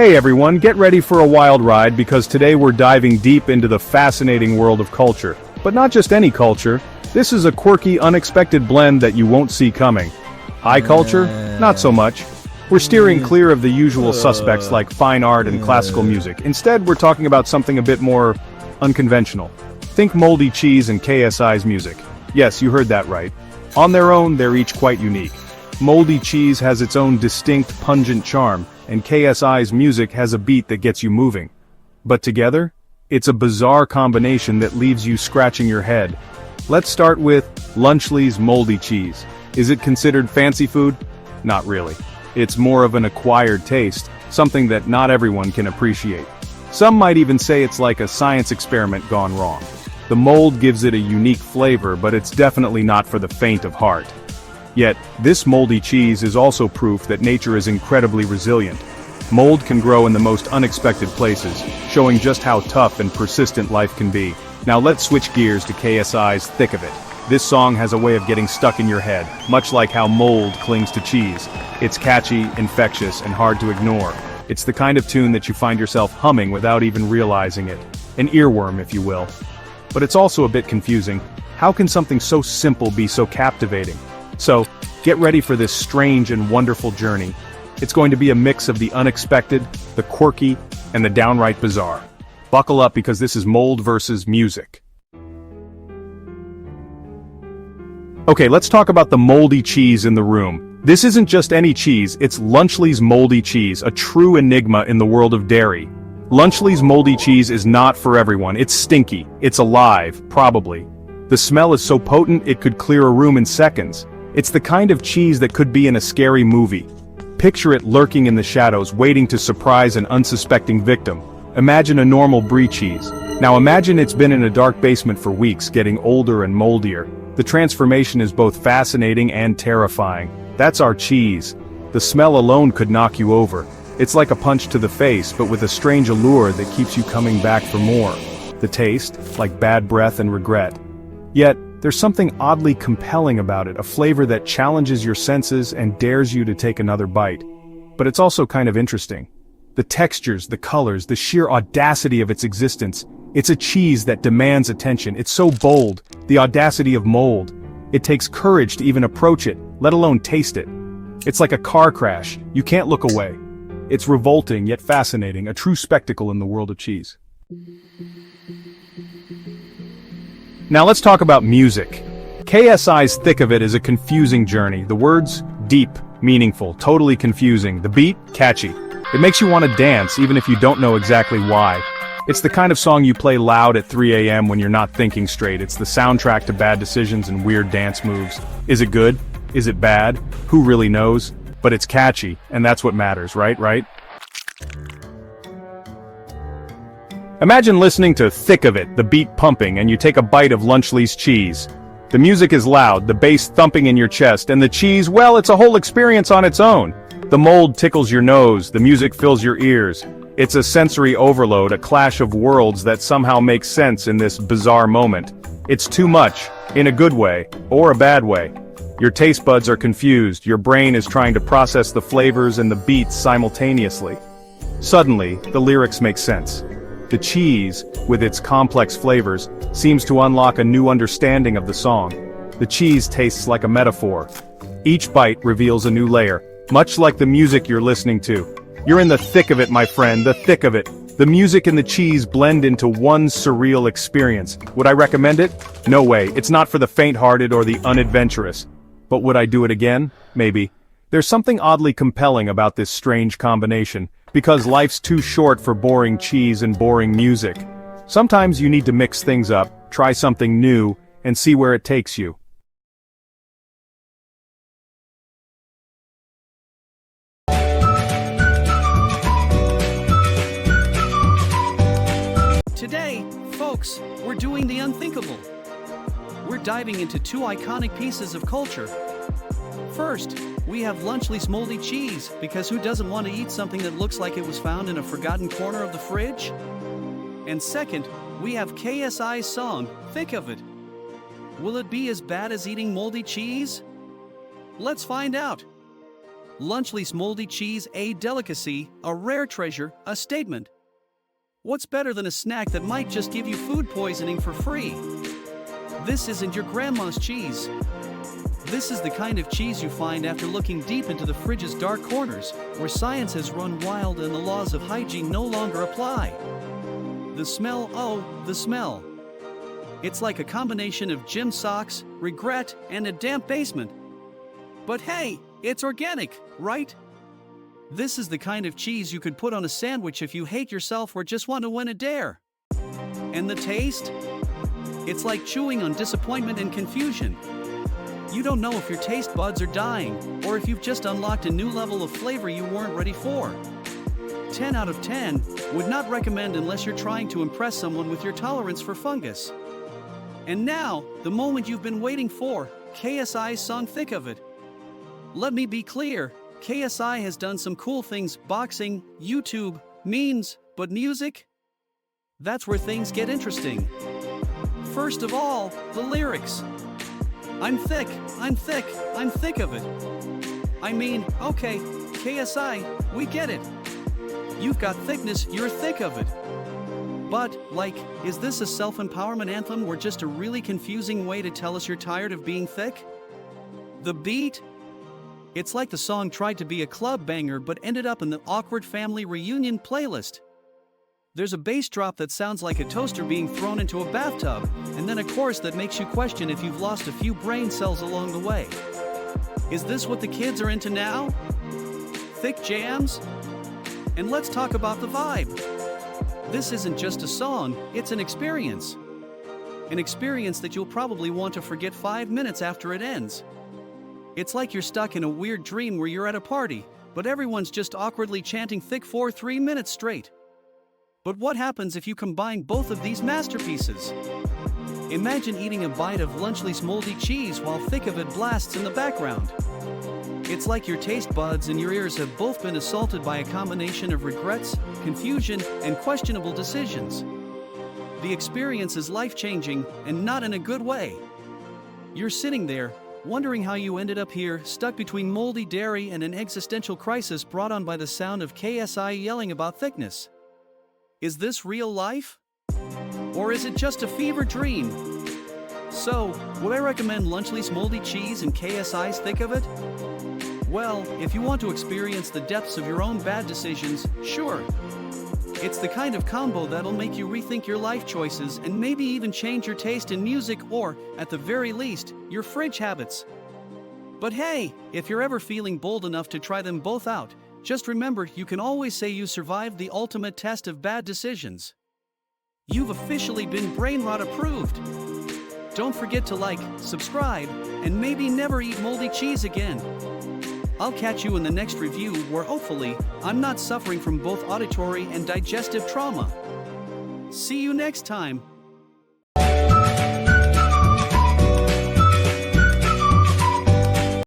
Hey everyone, get ready for a wild ride because today we're diving deep into the fascinating world of culture. But not just any culture, this is a quirky, unexpected blend that you won't see coming. High culture? Not so much. We're steering clear of the usual suspects like fine art and classical music. Instead, we're talking about something a bit more unconventional. Think Moldy Cheese and KSI's music. Yes, you heard that right. On their own, they're each quite unique. Moldy Cheese has its own distinct, pungent charm, and KSI's music has a beat that gets you moving. But together, it's a bizarre combination that leaves you scratching your head. Let's start with Lunchley's Moldy Cheese. Is it considered fancy food? Not really. It's more of an acquired taste, something that not everyone can appreciate. Some might even say it's like a science experiment gone wrong. The mold gives it a unique flavor, but it's definitely not for the faint of heart. Yet, this moldy cheese is also proof that nature is incredibly resilient. Mold can grow in the most unexpected places, showing just how tough and persistent life can be. Now let's switch gears to KSI's Thick of It. This song has a way of getting stuck in your head, much like how mold clings to cheese. It's catchy, infectious, and hard to ignore. It's the kind of tune that you find yourself humming without even realizing it. An earworm, if you will. But it's also a bit confusing. How can something so simple be so captivating? So, get ready for this strange and wonderful journey. It's going to be a mix of the unexpected, the quirky, and the downright bizarre. Buckle up because this is mold versus music. Okay, let's talk about the moldy cheese in the room. This isn't just any cheese, it's Lunchley's Moldy Cheese, a true enigma in the world of dairy. Lunchley's Moldy Cheese is not for everyone. It's stinky, it's alive, probably. The smell is so potent it could clear a room in seconds. It's the kind of cheese that could be in a scary movie. Picture it lurking in the shadows, waiting to surprise an unsuspecting victim. Imagine a normal brie cheese. Now imagine it's been in a dark basement for weeks, getting older and moldier. The transformation is both fascinating and terrifying. That's our cheese. The smell alone could knock you over. It's like a punch to the face, but with a strange allure that keeps you coming back for more. The taste, like bad breath and regret. Yet, there's something oddly compelling about it, a flavor that challenges your senses and dares you to take another bite. But it's also kind of interesting. The textures, the colors, the sheer audacity of its existence. It's a cheese that demands attention. It's so bold, the audacity of mold. It takes courage to even approach it, let alone taste it. It's like a car crash. You can't look away. It's revolting yet fascinating, a true spectacle in the world of cheese. Now let's talk about music. KSI's Thick of It is a confusing journey. The words, deep, meaningful, totally confusing. The beat, catchy. It makes you want to dance even if you don't know exactly why. It's the kind of song you play loud at 3 a.m. when you're not thinking straight. It's the soundtrack to bad decisions and weird dance moves. Is it good? Is it bad? Who really knows? But it's catchy, and that's what matters, right? Imagine listening to Thick of It, the beat pumping, and you take a bite of Lunchley's cheese. The music is loud, the bass thumping in your chest, and the cheese, well, it's a whole experience on its own. The mold tickles your nose, the music fills your ears. It's a sensory overload, a clash of worlds that somehow makes sense in this bizarre moment. It's too much, in a good way, or a bad way. Your taste buds are confused, your brain is trying to process the flavors and the beats simultaneously. Suddenly, the lyrics make sense. The cheese, with its complex flavors, seems to unlock a new understanding of the song. The cheese tastes like a metaphor. Each bite reveals a new layer, much like the music you're listening to. You're in the thick of it, my friend, the thick of it. The music and the cheese blend into one surreal experience. Would I recommend it? No way, it's not for the faint-hearted or the unadventurous. But would I do it again? Maybe. There's something oddly compelling about this strange combination, because life's too short for boring cheese and boring music. Sometimes you need to mix things up, try something new, and see where it takes you. Today, folks, we're doing the unthinkable. We're diving into two iconic pieces of culture. First, we have Lunchley's Moldy Cheese, because who doesn't want to eat something that looks like it was found in a forgotten corner of the fridge? And second, we have KSI's song, Think of It. Will it be as bad as eating moldy cheese? Let's find out. Lunchley's moldy cheese, a delicacy, a rare treasure, a statement. What's better than a snack that might just give you food poisoning for free? This isn't your grandma's cheese. This is the kind of cheese you find after looking deep into the fridge's dark corners, where science has run wild and the laws of hygiene no longer apply. The smell, oh, the smell. It's like a combination of gym socks, regret, and a damp basement. But hey, it's organic, right? This is the kind of cheese you could put on a sandwich if you hate yourself or just want to win a dare. And the taste? It's like chewing on disappointment and confusion. You don't know if your taste buds are dying, or if you've just unlocked a new level of flavor you weren't ready for. 10 out of 10, would not recommend unless you're trying to impress someone with your tolerance for fungus. And now, the moment you've been waiting for, KSI's song Thick of It. Let me be clear, KSI has done some cool things: boxing, YouTube, memes, but music? That's where things get interesting. First of all, the lyrics. I'm thick, I'm thick, I'm thick of it. I mean, okay, KSI, we get it. You've got thickness, you're thick of it. But, like, is this a self-empowerment anthem or just a really confusing way to tell us you're tired of being thick? The beat? It's like the song tried to be a club banger but ended up in the awkward family reunion playlist. There's a bass drop that sounds like a toaster being thrown into a bathtub, and then a chorus that makes you question if you've lost a few brain cells along the way. Is this what the kids are into now? Thick jams? And let's talk about the vibe. This isn't just a song, it's an experience. An experience that you'll probably want to forget 5 minutes after it ends. It's like you're stuck in a weird dream where you're at a party, but everyone's just awkwardly chanting thick for 3 minutes straight. But what happens if you combine both of these masterpieces? Imagine eating a bite of Lunchley's moldy cheese while Thick of It blasts in the background. It's like your taste buds and your ears have both been assaulted by a combination of regrets, confusion, and questionable decisions. The experience is life-changing, and not in a good way. You're sitting there, wondering how you ended up here, stuck between moldy dairy and an existential crisis brought on by the sound of KSI yelling about thickness. Is this real life? Or is it just a fever dream? So, would I recommend Lunchley's moldy cheese and KSI's Thick of It? Well, if you want to experience the depths of your own bad decisions, sure. It's the kind of combo that'll make you rethink your life choices and maybe even change your taste in music or, at the very least, your fridge habits. But hey, if you're ever feeling bold enough to try them both out, just remember you can always say you survived the ultimate test of bad decisions. You've officially been Brain Rot approved. Don't forget to like, subscribe, and maybe never eat moldy cheese again. I'll catch you in the next review where hopefully I'm not suffering from both auditory and digestive trauma. See you next time.